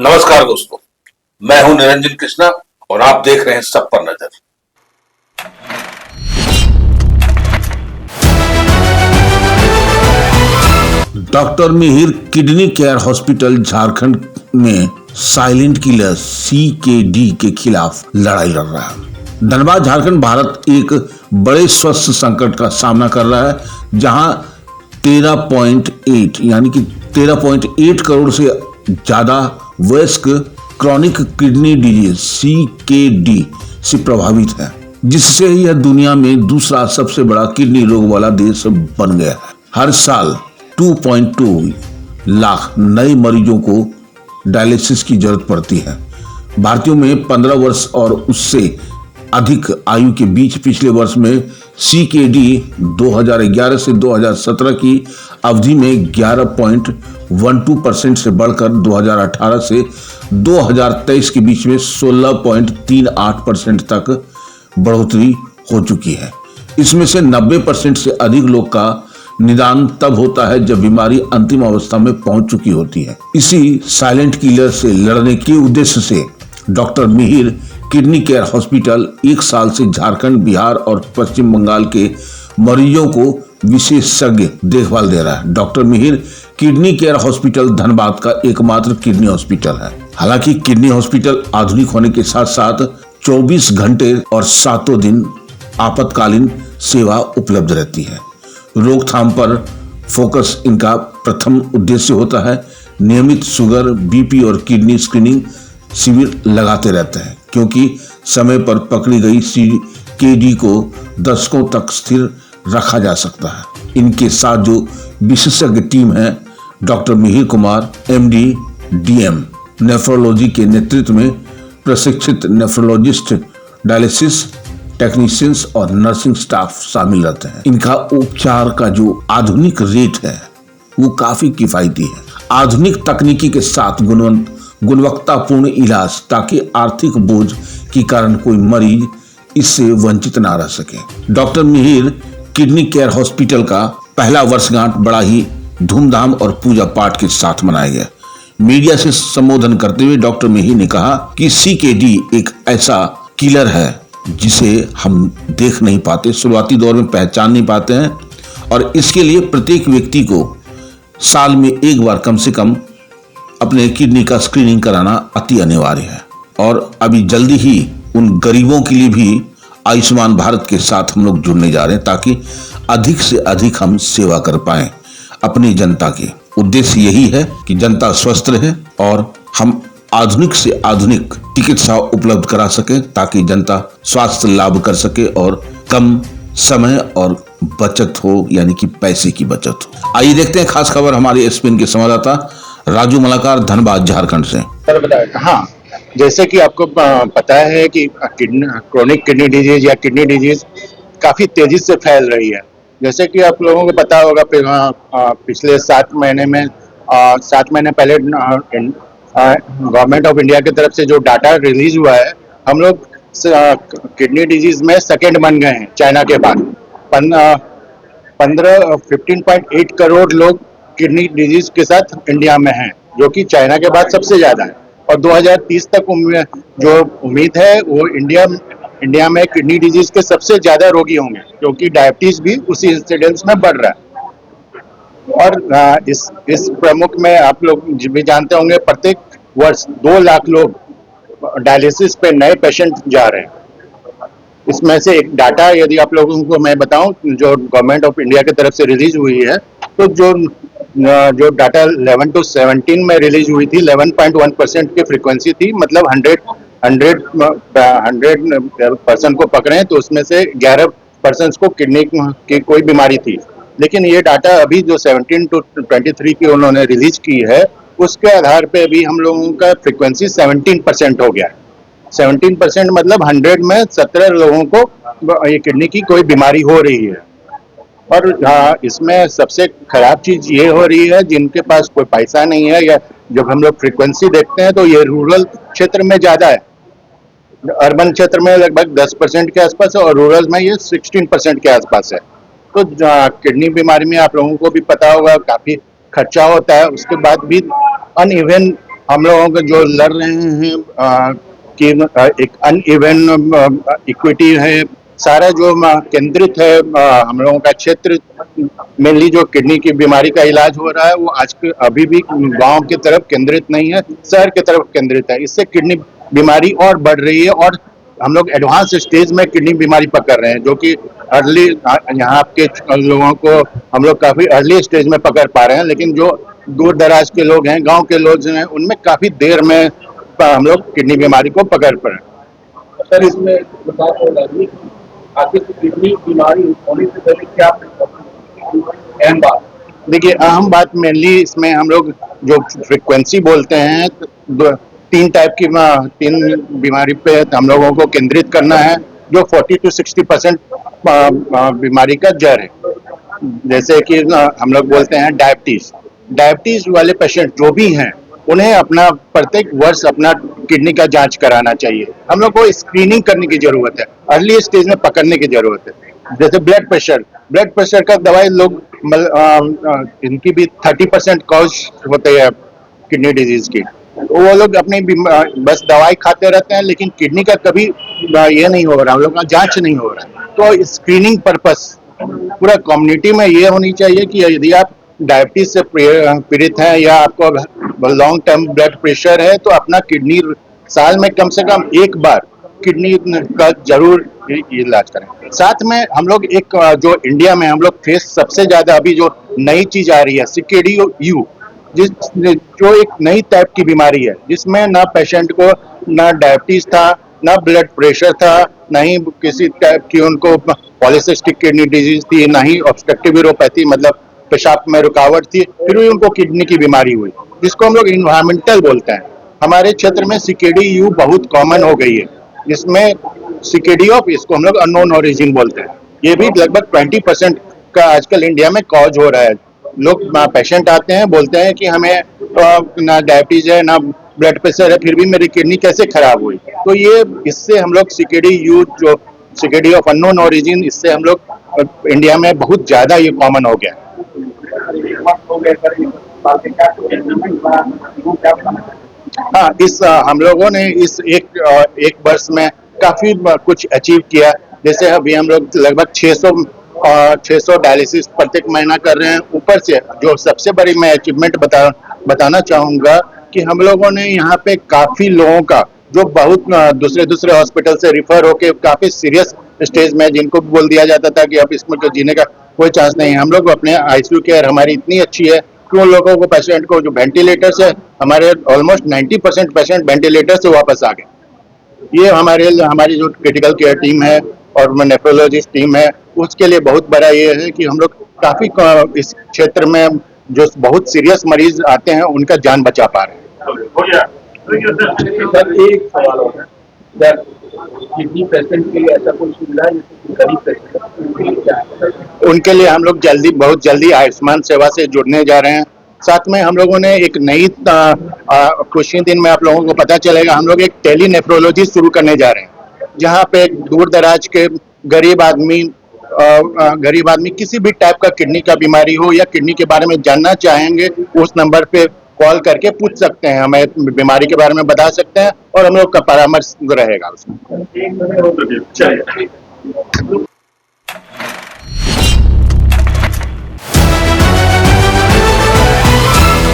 नमस्कार दोस्तों, मैं हूं निरंजन कृष्णा और आप देख रहे हैं सब पर नजर। Doctor Mihir kidney care hospital Jharkhand में साइलेंट किलर सीकेडी के खिलाफ लड़ाई लड़ रहा है। धनबाद झारखंड भारत एक बड़े स्वास्थ्य संकट का सामना कर रहा है, जहां 13.8 यानी कि 13.8 करोड़ से ज्यादा वयस्क क्रॉनिक किडनी डिजीज सीकेडी से प्रभावित है, जिससे यह दुनिया में दूसरा सबसे बड़ा किडनी रोग वाला देश बन गया है। हर साल 2.2 लाख नए मरीजों को डायलिसिस की जरूरत पड़ती है। भारतीयों में 15 वर्ष और उससे अधिक आयु के बीच पिछले वर्ष में सीकेडी 2011 से 2017 की अवधि में 11.12% से बढ़कर 2018 से 2023 के बीच में 16.38% तक बढ़ोतरी हो चुकी है। इसमें से 90% से अधिक लोग का निदान तब होता है जब बीमारी अंतिम अवस्था में पहुंच चुकी होती है। इसी साइलेंट किलर से लड़ने के उद्देश्य से doctor Mihir kidney care hospital एक साल से झारखंड, बिहार और पश्चिम बंगाल के मरीजों को विशेषज्ञ देखभाल दे रहा है। Doctor Mihir kidney care hospital Dhanbad का एकमात्र किडनी हॉस्पिटल है। हालांकि किडनी हॉस्पिटल आधुनिक होने के साथ साथ 24 घंटे और 7 दिन आपातकालीन सेवा उपलब्ध रहती है। रोकथाम पर फोकस इनका प्रथम उद्देश्य होता है। नियमित शुगर, बीपी और किडनी स्क्रीनिंग शिविर लगाते रहते हैं, क्योंकि समय पर पकड़ी गई सीकेडी को दशकों तक स्थिर रखा जा सकता है। इनके साथ जो विशेषज्ञ टीम है, doctor Mihir Kumar MD DM nephrology के नेतृत्व में प्रशिक्षित नेफ्रोलॉजिस्ट, डायलिसिस टेक्नीशियंस और नर्सिंग स्टाफ शामिल रहते हैं। इनका उपचार का जो आधुनिक रेट है वो काफी किफायती है। आधुनिक तकनीकी के साथ गुणवत्तापूर्ण इलाज, ताकि आर्थिक बोझ के कारण कोई मरीज इससे वंचित ना रह सके। Doctor Mihir kidney care hospital का पहला वर्षगांठ बड़ा ही धूमधाम और पूजा पाठ के साथ मनाया गया। मीडिया से संबोधन करते हुए डॉक्टर मिहिर ने कहा कि सीकेडी एक ऐसा किलर है जिसे हम देख नहीं पाते, शुरुआती दौर में पहचान नहीं पाते हैं, और इसके लिए प्रत्येक व्यक्ति को साल में एक बार कम से कम अपने किडनी का स्क्रीनिंग कराना अति अनिवार्य है। और अभी जल्दी ही उन गरीबों के लिए भी आयुष्मान भारत के साथ हम लोग जुड़ने जा रहे हैं, ताकि अधिक से अधिक हम सेवा कर पाएं अपनी जनता के। उद्देश्य यही है कि जनता स्वस्थ रहे और हम आधुनिक से आधुनिक चिकित्सा उपलब्ध करा सके, ताकि जनता स्वास्थ्य लाभ कर सके और कम समय और बचत हो, यानी कि पैसे की बचत हो। आइए देखते हैं खास खबर हमारे एसपीएन के संवाददाता राजू मलाकार धनबाद झारखंड से। हाँ, जैसे कि आपको पता है कि क्रोनिक किडनी डिजीज या किडनी डिजीज काफी तेजी से फैल रही है। जैसे कि आप लोगों को पता होगा, पिछले 7 महीने पहले गवर्नमेंट ऑफ इंडिया की तरफ से जो डाटा रिलीज हुआ है, हम लोग किडनी डिजीज में सेकंड बन गए हैं चाइना के बाद। 15.8 करोड़ लोग किडनी डिजीज के साथ इंडिया में हैं, जो कि चाइना के बाद सबसे ज्यादा है। और 2030 तक जो उम्मीद है वो इंडिया में किडनी डिजीज के सबसे ज्यादा रोगी होंगे, क्योंकि डायबिटीज भी उसी इंसिडेंस में बढ़ रहा है। और इस प्रमुख में आप लोग भी जानते होंगे, प्रत्येक वर्ष 2 लाख लोग डायलिसिस पे नए पेशेंट जा रहे हैं। इसमें से एक डाटा यदि आप लोगों को मैं बताऊं, जो गवर्नमेंट ऑफ इंडिया की तरफ से रिलीज हुई है, तो जो डाटा 11 to 17 में रिलीज हुई थी, 11.1% की फ्रीक्वेंसी थी। मतलब 100% को पकड़े तो उसमें से 11% को किडनी की कोई बीमारी थी। लेकिन ये डाटा अभी जो 17 to 23 की उन्होंने रिलीज की है, उसके आधार पे अभी हम लोगों का फ्रीक्वेंसी 17% हो गया है। 17% मतलब 100 में 17 लोगों को ये किडनी की कोई बीमारी हो रही है। और इसमें सबसे खराब चीज ये हो रही है, जिनके पास कोई पैसा नहीं है, या जब हम लोग फ्रीक्वेंसी देखते हैं तो ये रूरल क्षेत्र में ज्यादा है। अर्बन क्षेत्र में लगभग 10% के आसपास है और रूरल में ये 16% के आसपास है। तो किडनी बीमारी में आप लोगों को भी पता होगा काफी खर्चा होता है, उसके बाद भी अनइवन हम लोगों को जो लड़ रहे हैं कि एक अनइवन इक्विटी है, सारा जो केंद्रित है हम लोगों का क्षेत्र, मेनली जो किडनी की बीमारी का इलाज हो रहा है वो आज के अभी भी गांव की तरफ केंद्रित नहीं है, शहर की तरफ केंद्रित है। इससे किडनी बीमारी और बढ़ रही है और हम लोग एडवांस स्टेज में किडनी बीमारी पकड़ रहे हैं, जो कि अर्ली यहाँ के लोगों को हम लोग काफी अर्ली स्टेज में पकड़ पा रहे हैं, लेकिन जो दूर दराज के लोग हैं, गांव के लोग हैं, उनमें काफी देर में हम लोग किडनी बीमारी को पकड़ पा रहे हैं। सर, इसमें बता तो आखिर किडनी बीमारी होने से पहले क्या अहम बात? देखिए, अहम बात मेनली इसमें हम लोग जो फ्रीक्वेंसी बोलते हैं, तीन टाइप की तीन बीमारी पे हम लोगों को केंद्रित करना है, जो 40 to 60% बीमारी का जड़ है। जैसे कि हम लोग बोलते हैं डायबिटीज वाले पेशेंट जो भी हैं, उन्हें अपना प्रत्येक वर्ष अपना किडनी का जांच कराना चाहिए। हम लोग को स्क्रीनिंग करने की जरूरत है, अर्ली स्टेज में पकड़ने की जरूरत है। जैसे ब्लड प्रेशर का दवाई लोग इनकी भी 30% कॉज होते हैं किडनी डिजीज की, वो लोग अपनी बस दवाई खाते रहते हैं, लेकिन किडनी का कभी ये नहीं हो रहा, हम लोग का जांच नहीं हो रहा। तो स्क्रीनिंग पर्पस पूरा कम्युनिटी में ये होनी चाहिए कि यदि आप डायबिटीज से पीड़ित हैं या आपको लॉन्ग टर्म ब्लड प्रेशर है, तो अपना किडनी साल में कम से कम एक बार किडनी का जरूर इलाज करें। साथ में हम लोग एक जो इंडिया में हम लोग फेस सबसे ज्यादा अभी जो नई चीज आ रही है, CKD-U, जो एक नई टाइप की बीमारी है, जिसमें ना पेशेंट को ना डायबिटीज था, ना ब्लड प्रेशर था, ना ही किसी टाइप की उनको पॉलीसिस्टिक किडनी डिजीज थी, ना ही ऑब्स्ट्रक्टिव यूरोपैथी मतलब पेशाब में रुकावट थी, फिर भी उनको किडनी की बीमारी हुई, जिसको हम लोग इन्वायरमेंटल बोलते हैं। हमारे क्षेत्र में CKD-U बहुत कॉमन हो गई है, जिसमें CKD-OF इसको हम लोग अननोन ओरिजिन बोलते हैं। ये भी लगभग 20% का आजकल इंडिया में कॉज हो रहा है। लोग पेशेंट आते हैं, बोलते हैं कि हमें ना डायबिटीज है ना ब्लड प्रेशर है, फिर भी मेरी किडनी कैसे खराब हुई। तो ये इससे हम लोग CKD-U जो CKD-OF अननोन ओरिजिन, इससे हम लोग इंडिया में बहुत ज्यादा ये कॉमन हो गया। हाँ, इस हम लोगों ने इस एक वर्ष में काफी कुछ अचीव किया। जैसे अभी हम लोग लगभग 600 डायलिसिस प्रत्येक महीना कर रहे हैं। ऊपर से जो सबसे बड़ी मैं अचीवमेंट बताना चाहूंगा कि हम लोगों ने यहाँ पे काफी लोगों का जो बहुत दूसरे हॉस्पिटल से रिफर होके काफी सीरियस स्टेज में, जिनको बोल दिया जाता था कि अब इसमें जीने का कोई चांस नहीं है, हम लोग अपने ICU केयर हमारी इतनी अच्छी है कि उन लोगों को पेशेंट को जो वेंटिलेटर से, हमारे ऑलमोस्ट 90% पेशेंट वेंटिलेटर से वापस आ गए। ये हमारी जो क्रिटिकल केयर टीम है और नेफ्रोलॉजिस्ट टीम है, उसके लिए बहुत बड़ा ये है कि हम लोग काफी इस क्षेत्र में जो बहुत सीरियस मरीज आते हैं उनका जान बचा पा रहे हैं। सर, एक सवाल और है सर, किडनी पेशेंट के लिए ऐसा कोई सुविधा है जैसे गरीब पेशेंट? उनके लिए हम लोग बहुत जल्दी आयुष्मान सेवा से जुड़ने जा रहे हैं। साथ में हम लोगों ने एक नई कुछ ही दिन में आप लोगों को पता चलेगा, हम लोग एक टेली नेफ्रोलॉजी शुरू करने जा रहे हैं, जहाँ पे दूर दराज के गरीब आदमी किसी भी टाइप का किडनी का बीमारी हो या किडनी के बारे में जानना चाहेंगे, उस नंबर पे कॉल करके पूछ सकते हैं, हमें बीमारी के बारे में बता सकते हैं और हम लोग का परामर्श रहेगा उसमें।